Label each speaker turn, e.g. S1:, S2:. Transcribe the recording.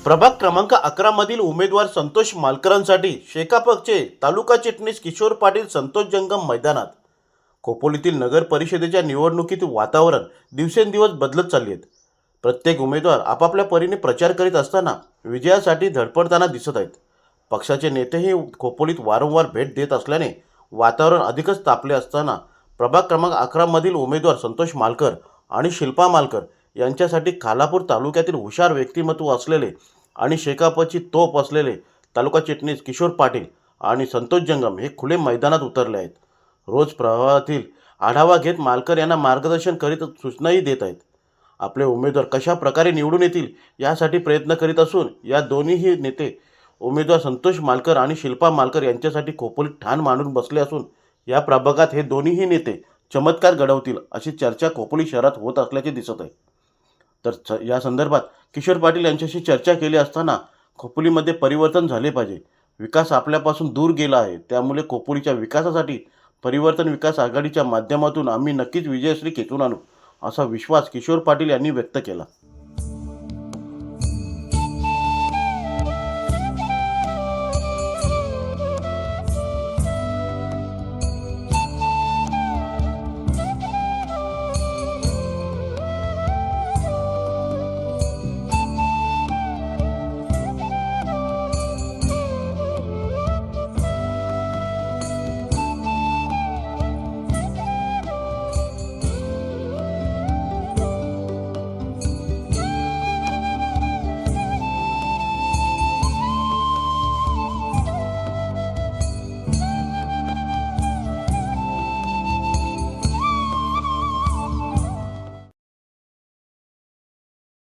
S1: प्रभाग क्रमांक 11 मधील उमेदवार संतोष मालकरांसाठी शेकापचे तालुका चिटणीस किशोर पाटील संतोष जंगम मैदानात. खोपोलीतील नगर परिषदेच्या निवडणुकीतील वातावरण दिवसेंदिवस बदलत चालले आहेत. प्रत्येक उमेदवार आपापल्या परीने प्रचार करीत असताना विजयासाठी धडपडताना दिसत आहेत. पक्षाचे नेतेही खोपोलीत वारंवार भेट देत असल्याने वातावरण अधिकच तापले असताना प्रभाग क्रमांक 11 मधील उमेदवार संतोष मालकर आणि शिल्पा मालकर यांच्यासाठी खालापूर तालुक्यातील हुशार व्यक्तिमत्व असलेले आणि शेकापची तोफ असलेले तालुका चिटणीस किशोर पाटील आणि संतोष जंगम हे खुले मैदानात उतरले आहेत. रोज प्रवाहातील आढावा घेत मालकर यांना मार्गदर्शन करीत सूचनाही देत आहेत. आपले उमेदवार कशा प्रकारे निवडून येतील यासाठी प्रयत्न करीत असून या दोन्हीही नेते उमेदवार संतोष मालकर आणि शिल्पा मालकर यांच्यासाठी खोपोलीत ठाण मांडून बसले असून या प्रभागात हे दोन्हीही नेते चमत्कार घडवतील अशी चर्चा खोपोली शहरात होत असल्याचे दिसत आहे. तर या संदर्भात किशोर पाटील यांच्याशी चर्चा केली असताना खोपोलीमध्ये परिवर्तन झाले पाहिजे. विकास आपल्यापासून दूर गेला आहे, त्यामुळे खोपोलीच्या विकासासाठी परिवर्तन विकास आघाडीच्या माध्यमातून आम्ही नक्कीच विजयश्री खेचून आणू असा विश्वास किशोर पाटील यांनी व्यक्त केला.